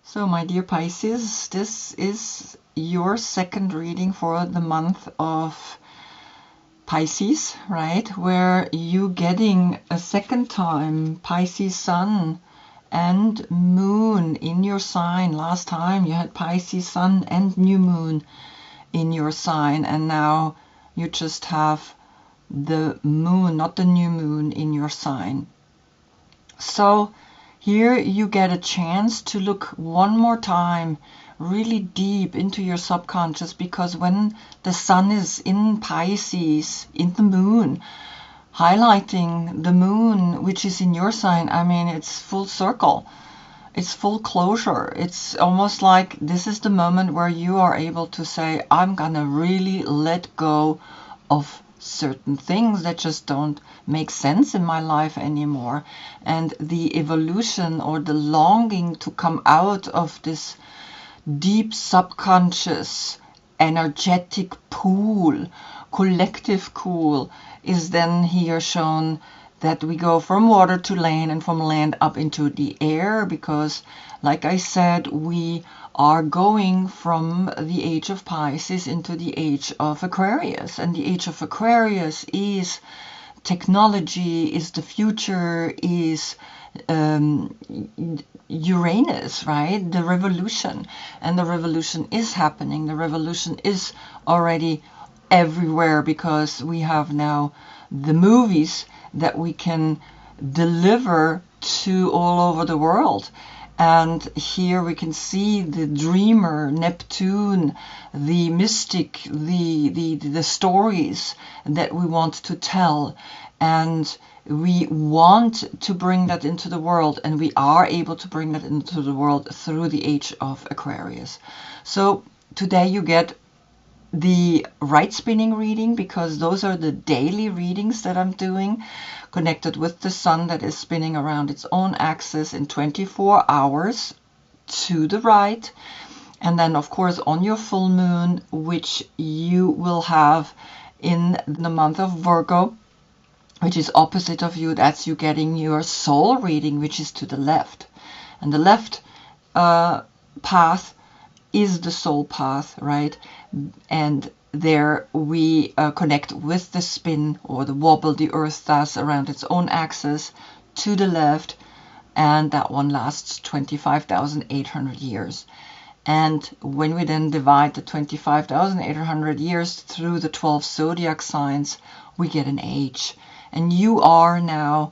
So, my dear Pisces, this is your second reading for the month of Pisces, right? Where you getting a second time Pisces Sun and Moon in your sign. Last time you had Pisces Sun and New Moon in your sign, and now you just have the Moon, not the New Moon, in your sign. So here you get a chance to look one more time really deep into your subconscious, because when the Sun is in Pisces, in the Moon, highlighting the Moon, which is in your sign, I mean, it's full circle. It's full closure. It's almost like this is the moment where you are able to say, I'm gonna really let go of certain things that just don't make sense in my life anymore. And the evolution or the longing to come out of this deep subconscious energetic pool, collective pool, is then here shown that we go from water to land and from land up into the air, because like I said, we are going from the age of Pisces into the age of Aquarius, and the age of Aquarius is technology, is the future, is Uranus, right? The revolution. And the revolution is happening. The revolution is already everywhere, because we have now the movies that we can deliver to all over the world. And here we can see the dreamer, Neptune, the mystic, the stories that we want to tell. And we want to bring that into the world, and we are able to bring that into the world through the age of Aquarius. So today you get the right spinning reading, because those are the daily readings that I'm doing, connected with the Sun that is spinning around its own axis in 24 hours to the right. And then, of course, on your full moon, which you will have in the month of Virgo, which is opposite of you, that's you getting your soul reading, which is to the left. And the left path is the soul path, right? And there we connect with the spin or the wobble the Earth does around its own axis to the left, and that one lasts 25,800 years. And when we then divide the 25,800 years through the 12 zodiac signs, we get an age. And you are now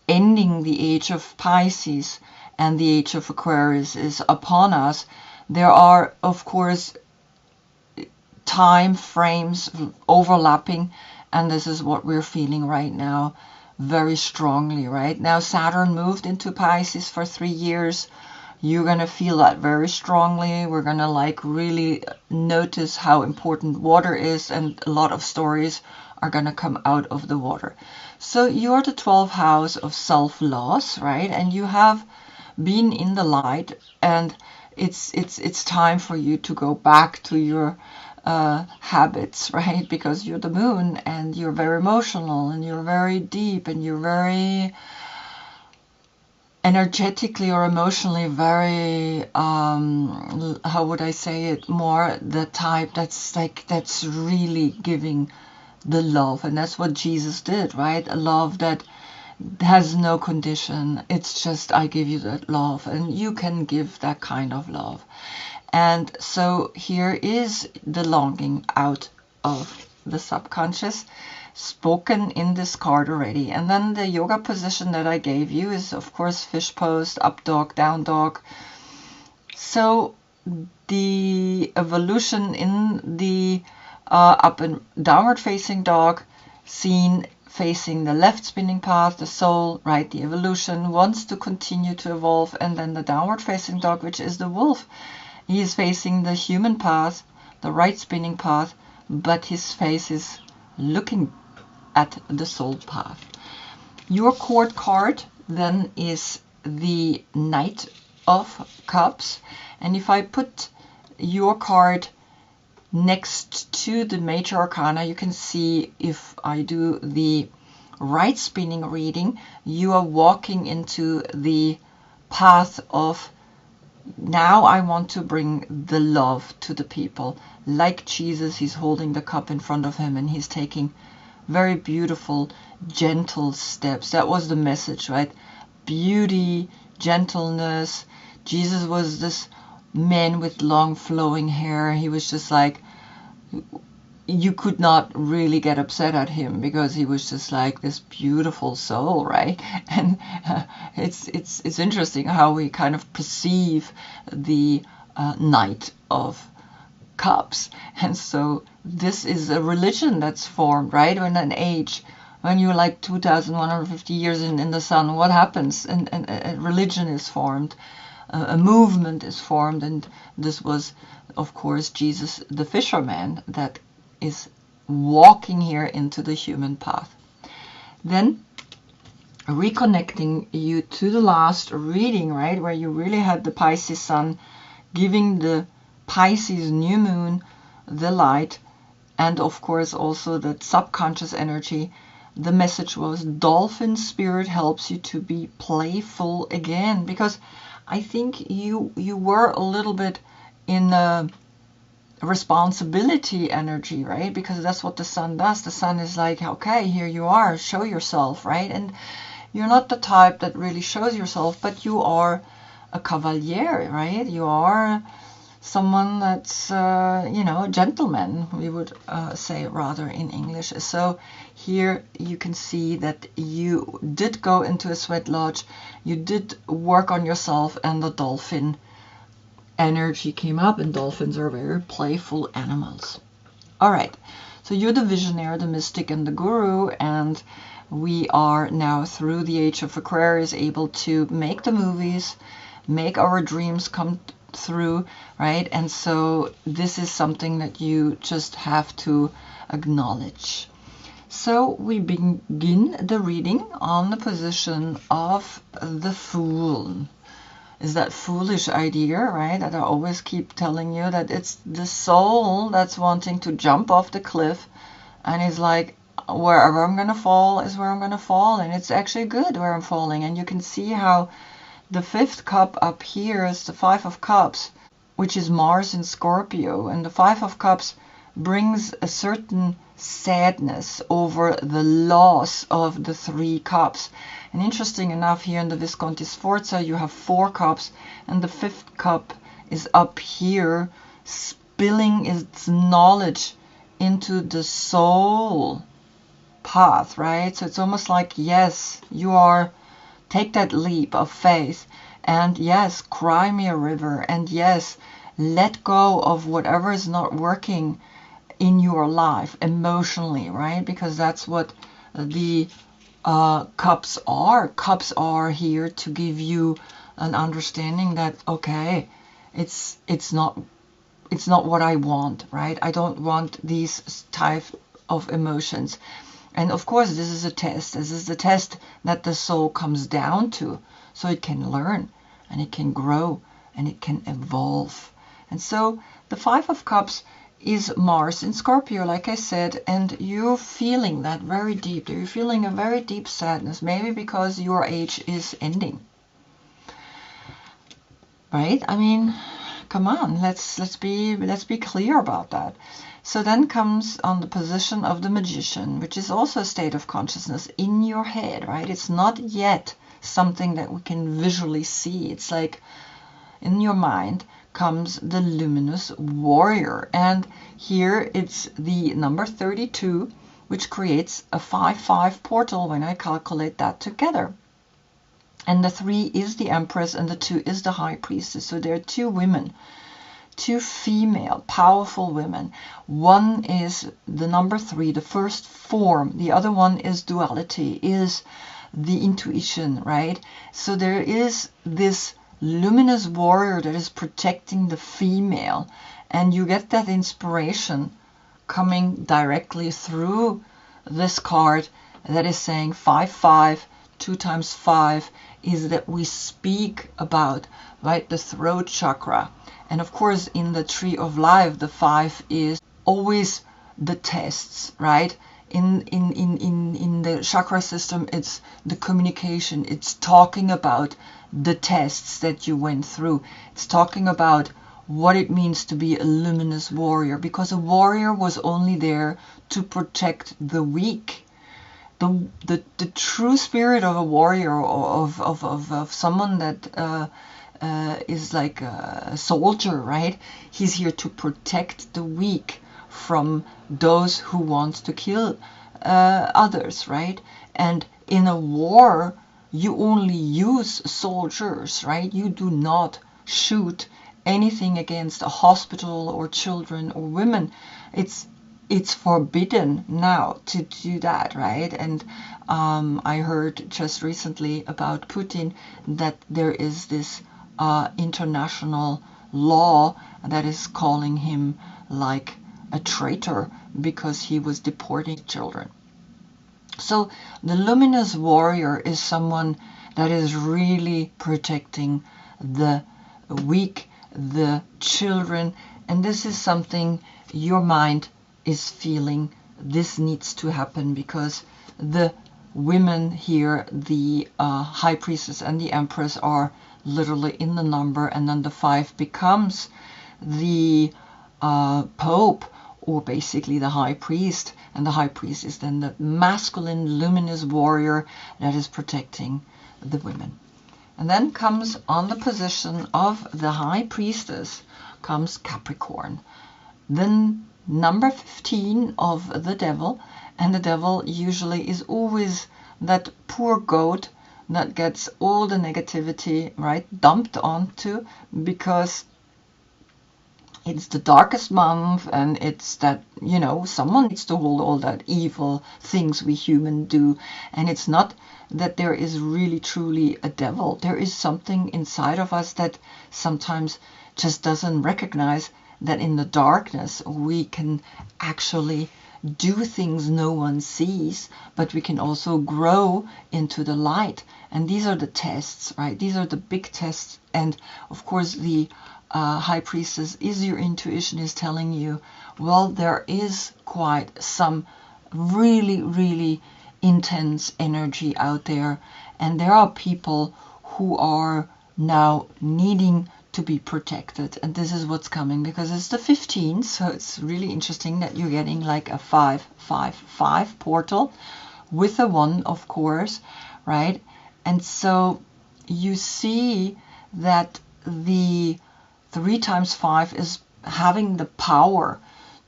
ending the age of Pisces, and the age of Aquarius is upon us. There are, of course, time frames overlapping, and this is what we're feeling right now very strongly. Right now Saturn moved into Pisces for 3 years. You're going to feel that very strongly. We're going to like really notice how important water is, and a lot of stories are going to come out of the water. So you're the 12th house of self-loss, right? And you have been in the light, and it's time for you to go back to your habits, right? Because you're the moon, and you're very emotional, and you're very deep, and you're very energetically or emotionally very how would I say it, more the type that's really giving the love. And that's what Jesus did, right? A love that has no condition. It's just, I give you that love, and you can give that kind of love. And so here is the longing out of the subconscious, spoken in this card already. And then the yoga position that I gave you is, of course, fish pose, up dog, down dog. So the evolution in the up and downward facing dog, seen facing the left spinning path, the soul, right? The evolution wants to continue to evolve. And then the downward facing dog, which is the wolf, he is facing the human path, the right spinning path, but his face is looking at the soul path. Your court card then is the Knight of Cups. And if I put your card next to the major arcana, you can see if I do the right spinning reading, you are walking into the path of now I want to bring the love to the people. Like Jesus, he's holding the cup in front of him and he's taking very beautiful, gentle steps. That was the message, right? Beauty, gentleness. Jesus was this man with long flowing hair. He was just like, you could not really get upset at him because he was just like this beautiful soul, right? And it's interesting how we kind of perceive the Knight of Cups. And so this is a religion that's formed, right? When an age, when you're like 2,150 years in the sun, what happens? And a religion is formed, a movement is formed, and this was, of course, Jesus the fisherman that is walking here into the human path. Then reconnecting you to the last reading, right, where you really had the Pisces Sun giving the Pisces new moon the light, and of course also the subconscious energy. The message was dolphin spirit helps you to be playful again, because I think you were a little bit in a responsibility energy, right? Because that's what the sun does. The sun is like, okay, here you are, show yourself, right? And you're not the type that really shows yourself, but you are a cavalier, right? You are someone that's, a gentleman, we would say rather in English. So here you can see that you did go into a sweat lodge, you did work on yourself, and the dolphin energy came up, and dolphins are very playful animals. All right, so you're the visionary, the mystic, and the guru, and we are now through the age of Aquarius able to make the movies, make our dreams come through, right? And so this is something that you just have to acknowledge. So we begin the reading on the position of the Fool. Is that foolish idea, right? That I always keep telling you, that it's the soul that's wanting to jump off the cliff, and is like, wherever I'm gonna fall is where I'm gonna fall, and it's actually good where I'm falling. And you can see how the fifth cup up here is the Five of Cups, which is Mars in Scorpio, and the Five of Cups brings a certain sadness over the loss of the Three Cups. And interesting enough, here in the Visconti Sforza you have Four Cups, and the fifth cup is up here, spilling its knowledge into the soul path, right? So it's almost like, yes, you are, take that leap of faith, and yes, cry me a river, and yes, let go of whatever is not working in your life emotionally, right? Because that's what the cups are. Cups are here to give you an understanding that, okay, it's not what I want, right? I don't want these type of emotions. And of course, this is a test. This is the test that the soul comes down to, so it can learn, and it can grow, and it can evolve. And so the Five of Cups is Mars in Scorpio, like I said, and you're feeling that very deep. You're feeling a very deep sadness, maybe because your age is ending, right? I mean, come on, let's be clear about that. So then comes on the position of the Magician, which is also a state of consciousness in your head, right? It's not yet something that we can visually see. It's like in your mind comes the luminous warrior, and here it's the number 32, which creates a 5-5 portal when I calculate that together. And the 3 is the Empress, and the 2 is the High Priestess. So there are two women, two female powerful women. One is the number 3, the first form. The other one is duality, is the intuition, right? So there is this luminous warrior that is protecting the female, and you get that inspiration coming directly through this card that is saying 5-5, 2 times 5 is that we speak about, right, the throat chakra. And of course, in the tree of life, the 5 is always the tests, right? in the chakra system, it's the communication. It's talking about the tests that you went through. It's talking about what it means to be a luminous warrior, because a warrior was only there to protect the weak. The true spirit of a warrior, or of someone that is like a soldier, right? He's here to protect the weak from those who want to kill others, right? And in a war, you only use soldiers, right? You do not shoot anything against a hospital or children or women. It's forbidden now to do that, right? And I heard just recently about Putin that there is this international law that is calling him like a traitor because he was deporting children. So the luminous warrior is someone that is really protecting the weak, the children, and this is something your mind is feeling this needs to happen, because the women here, the high priestess and the empress, are literally in the number, and then the 5 becomes the pope, or basically the high priest, and the high priest is then the masculine luminous warrior that is protecting the women. And then comes on the position of the high priestess comes Capricorn, then number 15 of the devil, and the devil usually is always that poor goat that gets all the negativity, right, dumped onto, because it's the darkest month, and it's that, you know, someone needs to hold all that evil things we humans do. And it's not that there is really truly a devil. There is something inside of us that sometimes just doesn't recognize that in the darkness we can actually do things no one sees, but we can also grow into the light. And these are the tests, right? These are the big tests. And of course the high priestess is your intuition, is telling you, well, there is quite some really, really intense energy out there, and there are people who are now needing to be protected. And this is what's coming, because it's the 15th, so it's really interesting that you're getting like a 5-5-5 portal with a 1, of course, right? And so you see that the 3 times 5 is having the power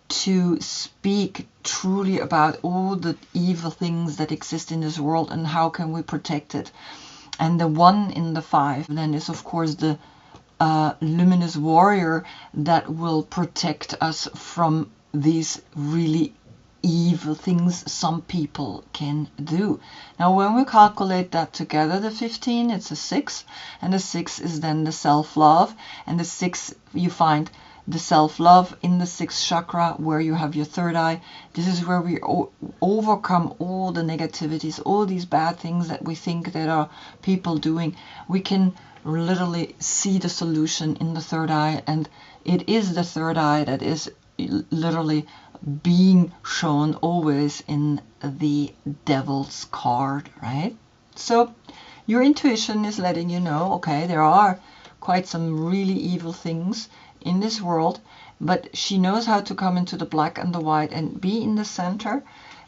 to speak truly about all the evil things that exist in this world and how can we protect it. And the 1 in the 5 then is of course the luminous warrior that will protect us from these really evil things some people can do. Now when we calculate that together, the 15, it's a 6, and the 6 is then the self-love, and the 6, you find the self-love in the 6th chakra, where you have your third eye. This is where we overcome all the negativities, all these bad things that we think that are people doing. We can literally see the solution in the third eye, and it is the third eye that is literally being shown always in the devil's card, right? So your intuition is letting you know, okay, there are quite some really evil things in this world, but she knows how to come into the black and the white and be in the center,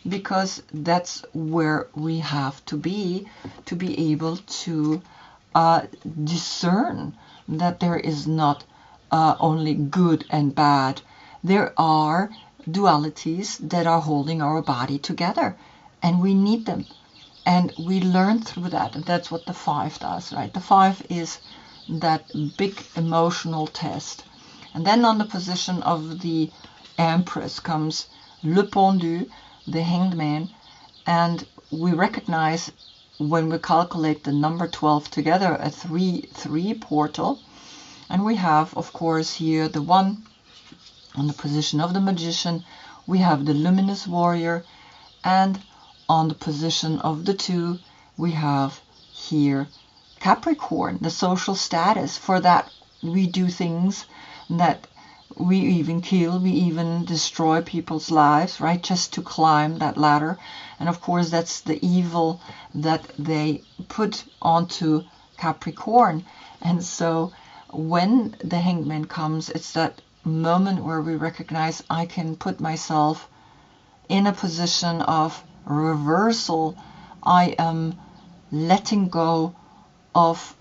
because that's where we have to be able to discern that there is not only good and bad. There are dualities that are holding our body together, and we need them, and we learn through that. And that's what the 5 does, right? The 5 is that big emotional test. And then on the position of the Empress comes Le Pendu, the Hanged Man, and we recognize when we calculate the number 12 together a 3-3 portal. And we have, of course, here the 1 on the position of the Magician. We have the Luminous Warrior, and on the position of the 2 we have here Capricorn, the social status. For that we do things that We even kill, we even destroy people's lives, right? Just to climb that ladder. And of course, that's the evil that they put onto Capricorn. And so when the Hangman comes, it's that moment where we recognize I can put myself in a position of reversal. I am letting go of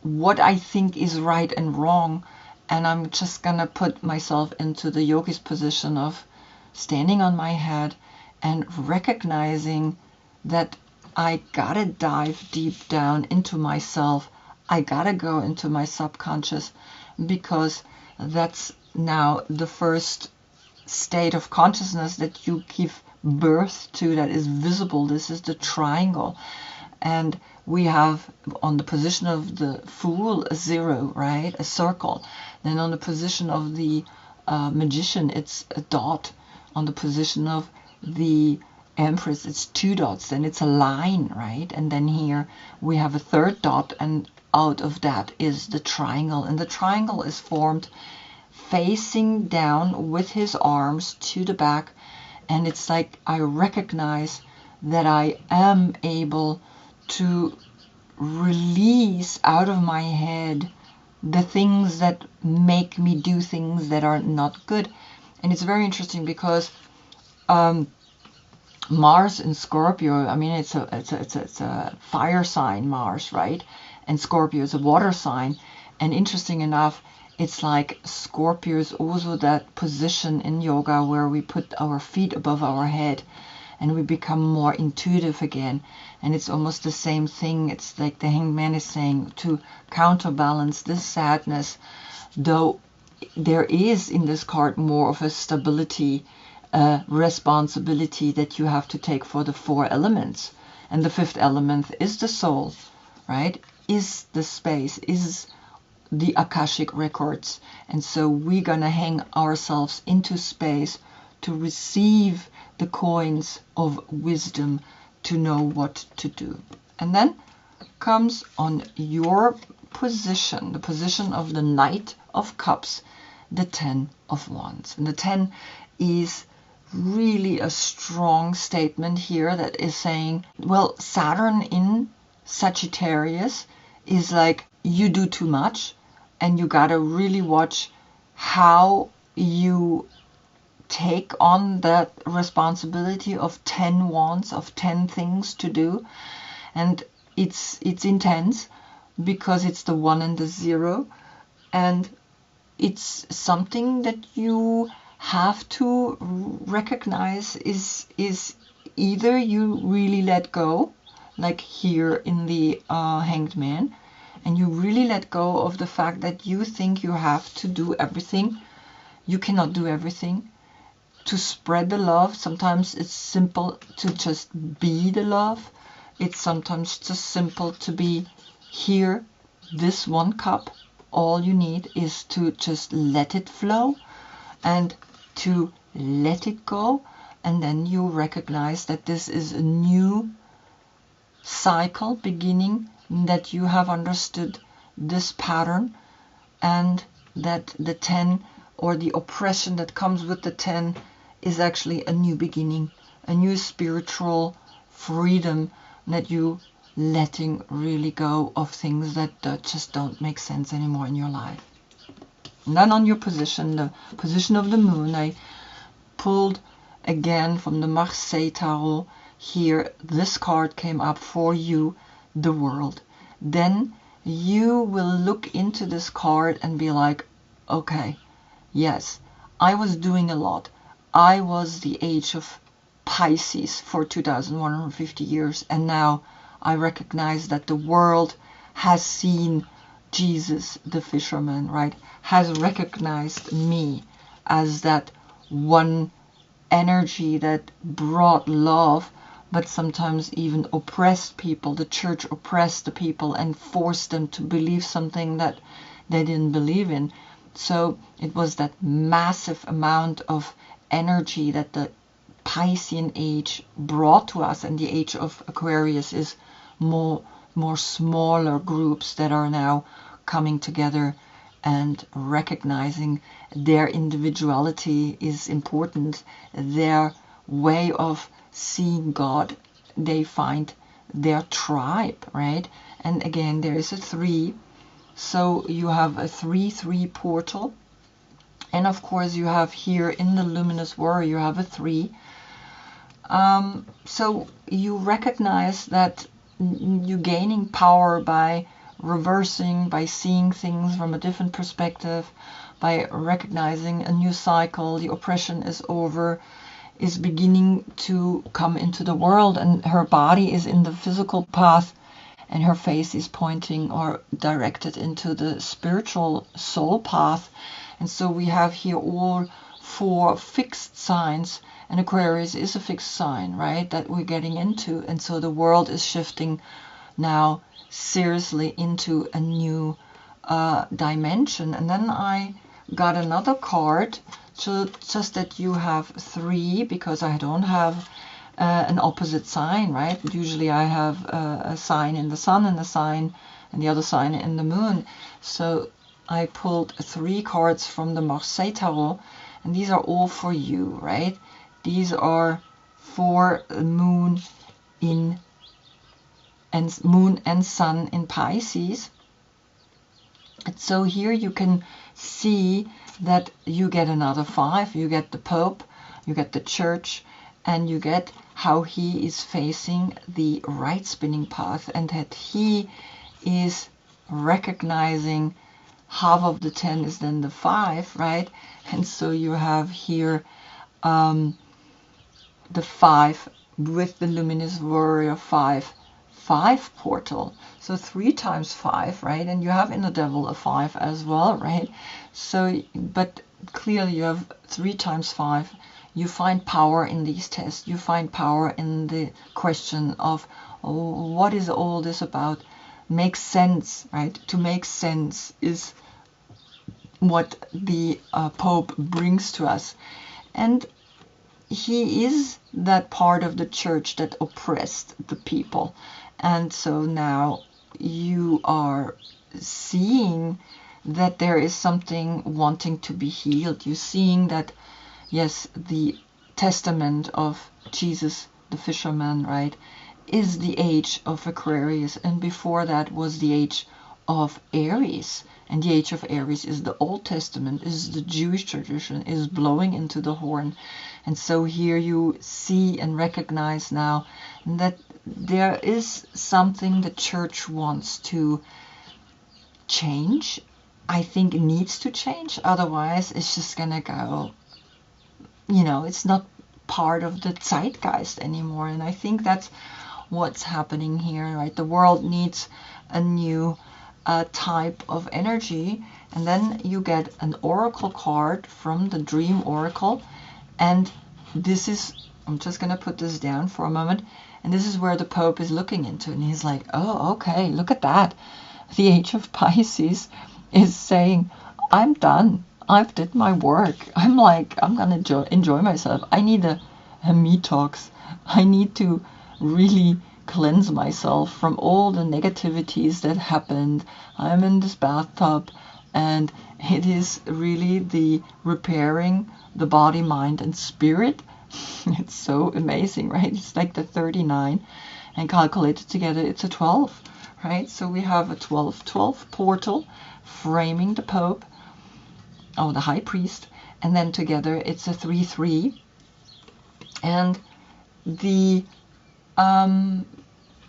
what I think is right and wrong, and I'm just gonna put myself into the yogi's position of standing on my head and recognizing that I gotta dive deep down into myself. I gotta go into my subconscious, because that's now the first state of consciousness that you give birth to that is visible. This is the triangle. And we have on the position of the Fool a 0, right? A circle. Then on the position of the Magician, it's a dot. On the position of the Empress, it's 2 dots. Then it's a line, right? And then here we have a 3rd dot, and out of that is the triangle. And the triangle is formed facing down with his arms to the back. And it's like I recognize that I am able to release out of my head the things that make me do things that are not good. And it's very interesting because Mars in Scorpio, I mean, it's a fire sign, Mars, right? And Scorpio is a water sign. And interesting enough, it's like Scorpio is also that position in yoga where we put our feet above our head and we become more intuitive again. And it's almost the same thing. It's like the Hangman is saying, to counterbalance this sadness, though there is in this card more of a stability, responsibility that you have to take for the 4 elements. And the 5th element is the soul, right? Is the space, is the Akashic records. And so we're gonna hang ourselves into space to receive the coins of wisdom to know what to do. And then comes on your position, the position of the Knight of Cups, the 10 of Wands. And the 10 is really a strong statement here that is saying, well, Saturn in Sagittarius is like, you do too much, and you gotta really watch how you take on that responsibility of 10 wands, of 10 things to do. And it's intense because it's the 1 and the 0, and it's something that you have to recognize is either you really let go, like here in the Hanged Man, and you really let go of the fact that you think you have to do everything. You cannot do everything. To spread the love, sometimes it's simple to just be the love. It's sometimes just simple to be here, this 1 cup. All you need is to just let it flow and to let it go. And then you recognize that this is a new cycle beginning, that you have understood this pattern, and that the 10, or the oppression that comes with the 10, is actually a new beginning, a new spiritual freedom, that you letting really go of things that just don't make sense anymore in your life. And then on your position, the position of the Moon, I pulled again from the Marseille Tarot. Here, this card came up for you, the World. Then you will look into this card and be like, okay, yes, I was doing a lot. I was the age of Pisces for 2,150 years, and now I recognize that the world has seen Jesus the fisherman, right? Has recognized me as that one energy that brought love, but sometimes even oppressed people. The church oppressed the people and forced them to believe something that they didn't believe in. So it was that massive amount of energy that the Piscean age brought to us, and the age of Aquarius is more smaller groups that are now coming together and recognizing their individuality is important, their way of seeing God. They find their tribe, right? And again, there is a 3, so you have a 3-3 portal. And of course you have here in the luminous warrior, you have a 3. So you recognize that you're gaining power by reversing, by seeing things from a different perspective, by recognizing a new cycle. The oppression is over, is beginning to come into the world, and her body is in the physical path and her face is pointing or directed into the spiritual soul path. And so we have here all 4 fixed signs, and Aquarius is a fixed sign, right, that we're getting into. And so the world is shifting now seriously into a new dimension. And then I got another card, so just that you have 3, because I don't have an opposite sign, right? Usually I have a sign in the sun and a sign and the other sign in the moon. So I pulled 3 cards from the Marseille Tarot, and these are all for you, right? These are for moon and sun in Pisces. And so here you can see that you get another 5, you get the Pope, you get the Church, and you get how he is facing the right spinning path, and that he is recognizing half of the 10 is then the 5, right? And so you have here the 5 with the luminous warrior 5 portal. So 3 times 5, right? And you have in the devil a 5 as well, right? So, but clearly you have 3 times 5. You find power in these tests. You find power in the question of, oh, what is all this about? Make sense, right? To make sense is what the Pope brings to us. And he is that part of the church that oppressed the people. And so now you are seeing that there is something wanting to be healed. You're seeing that, yes, the testament of Jesus, the fisherman, right, is the age of Aquarius. And before that was the age of Aries. And the age of Aries is the Old Testament, is the Jewish tradition, is blowing into the horn. And so here you see and recognize now that there is something the church wants to change. I think it needs to change. Otherwise, it's just going to go, you know, it's not part of the zeitgeist anymore. And I think that's what's happening here, right? The world needs a new type of energy. And then you get an oracle card from the Dream Oracle. And this is, I'm just going to put this down for a moment. And this is where the Pope is looking into. And he's like, oh, okay, look at that. The age of Pisces is saying, I'm done. I've did my work. I'm like, I'm going to enjoy myself. I need a detox. I need to really cleanse myself from all the negativities that happened. I'm in this bathtub, and it is really the repairing the body, mind, and spirit. It's so amazing, right? It's like the 39, and calculated together, it's a 12, right? So we have a 12 portal framing the Pope, the High Priest, and then together it's a 3-3, and the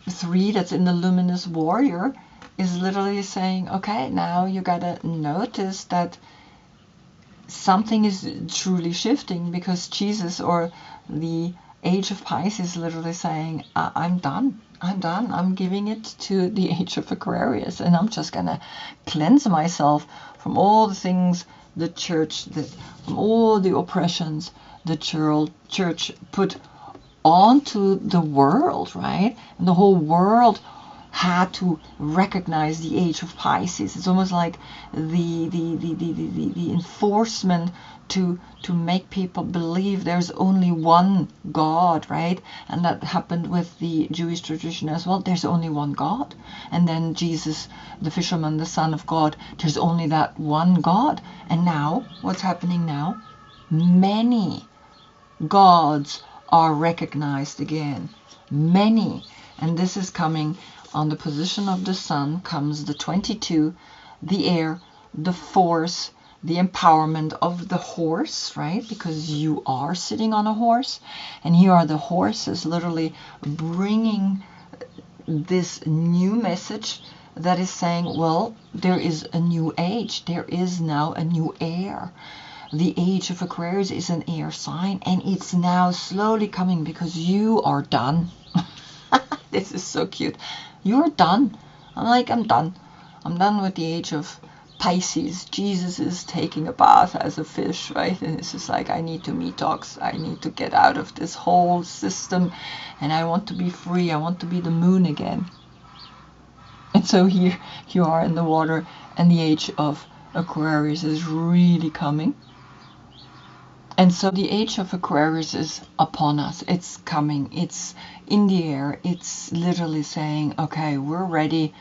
3 that's in the luminous warrior is literally saying, okay, now you gotta notice that something is truly shifting, because Jesus, or the age of Pisces, is literally saying, I'm done. I'm giving it to the age of Aquarius, and I'm just gonna cleanse myself from all the things the church, from all the oppressions the church put onto the world, right? And the whole world had to recognize the age of Pisces. It's almost like the enforcement to make people believe there's only one God, right? And that happened with the Jewish tradition as well. There's only one God. And then Jesus, the fisherman, the Son of God, there's only that one God. And now, what's happening now? Many gods are recognized again. Many. And this is coming on the position of the Sun, comes the 22, the air, the force, the empowerment of the horse, right? Because you are sitting on a horse. And here are the horses literally bringing this new message that is saying, well, there is a new age. There is now a new air. The age of Aquarius is an air sign, and it's now slowly coming because you are done. This is so cute. You're done. I'm like, I'm done. I'm done with the age of Pisces. Jesus is taking a bath as a fish, right? And it's just like, I need to detox. I need to get out of this whole system, and I want to be free. I want to be the moon again. And so here you are in the water, and the age of Aquarius is really coming. And so the age of Aquarius is upon us. It's coming. It's in the air. It's literally saying, okay, we're ready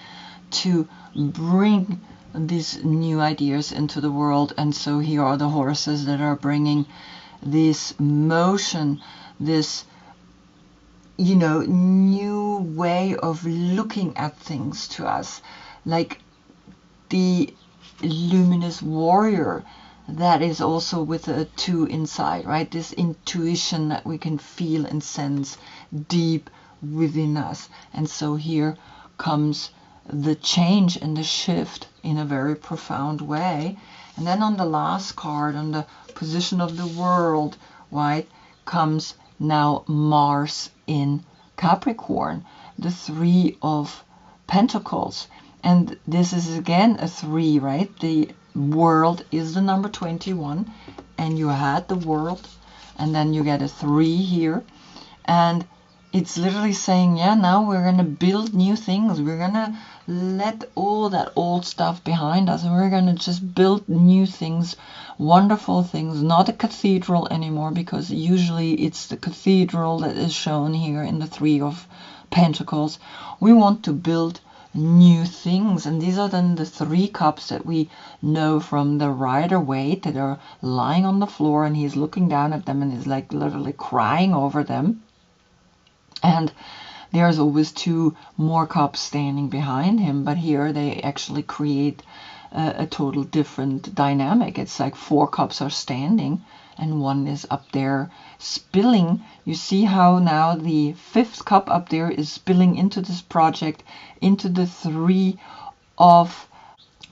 to bring these new ideas into the world. And so here are the horses that are bringing this motion, this, you know, new way of looking at things to us. Like the luminous warrior that is also with a 2 inside, right? This intuition that we can feel and sense deep within us. And so here comes the change and the shift in a very profound way. And then on the last card, on the position of the world, right, comes now Mars in Capricorn, the 3 of Pentacles. And this is again a 3, right? The world is the number 21, and you had the world, and then you get a 3 here, and it's literally saying, yeah, now we're going to build new things. We're going to let all that old stuff behind us, and we're going to just build new things, wonderful things, not a cathedral anymore, because usually it's the cathedral that is shown here in the 3 of Pentacles. We want to build new things, and these are then the 3 cups that we know from the Rider-Waite, that are lying on the floor, and he's looking down at them and is like literally crying over them. And there's always 2 more cups standing behind him, but here they actually create a total different dynamic. It's like 4 cups are standing and 1 is up there spilling. You see how now the 5th cup up there is spilling into this project, into the 3 of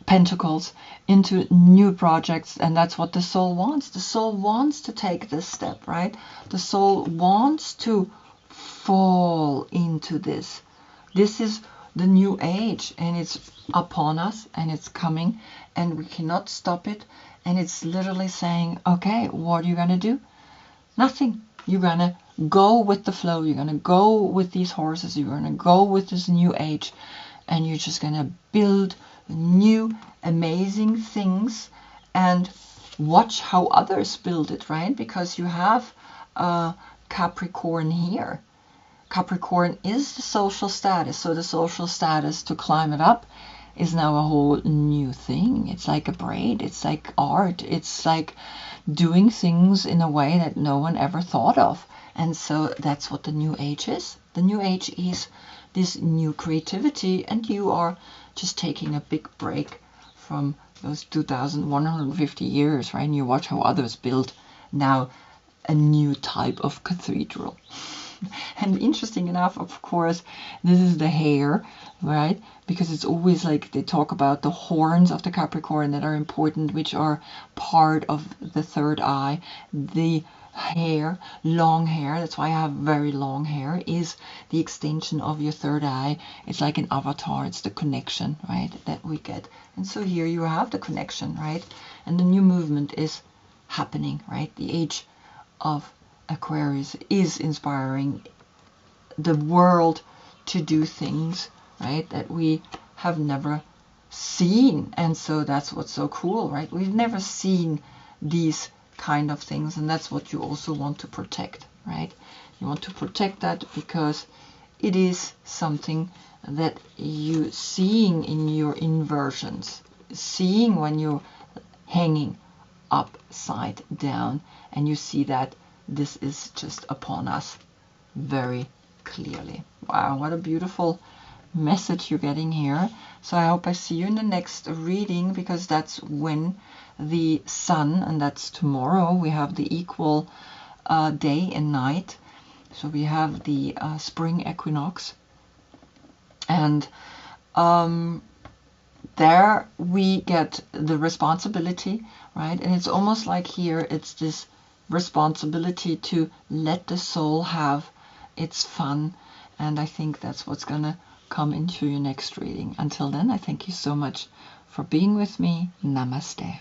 Pentacles, into new projects. And that's what the soul wants. The soul wants to take this step, right? The soul wants to fall into this. This is the new age, and it's upon us, and it's coming, and we cannot stop it. And it's literally saying, okay, what are you going to do? Nothing. You're going to go with the flow. You're going to go with these horses. You're going to go with this new age. And you're just going to build new, amazing things and watch how others build it, right? Because you have Capricorn here. Capricorn is the social status. So the social status, to climb it up, is now a whole new thing. It's like a braid. It's like art. It's like doing things in a way that no one ever thought of. And so that's what the new age is. The new age is this new creativity, and you are just taking a big break from those 2,150 years, right? And you watch how others build now a new type of cathedral. And interesting enough, of course, this is the hair, right? Because it's always like they talk about the horns of the Capricorn that are important, which are part of the 3rd eye. The hair, long hair, that's why I have very long hair, is the extension of your 3rd eye. It's like an avatar. It's the connection, right, that we get. And so here you have the connection, right? And the new movement is happening, right? The age of Aquarius is inspiring the world to do things right, that we have never seen. And so that's what's so cool, right? We've never seen these kind of things, and that's what you also want to protect, right? You want to protect that because it is something that you seeing in your inversions, seeing when you're hanging upside down, and you see that this is just upon us very clearly. Wow, what a beautiful message you're getting here. So I hope I see you in the next reading, because that's when the sun, and that's tomorrow, we have the equal day and night. So we have the spring equinox, and there we get the responsibility, right? And it's almost like here it's this responsibility to let the soul have its fun, and I think that's what's gonna come into your next reading. Until then, I thank you so much for being with me. Namaste.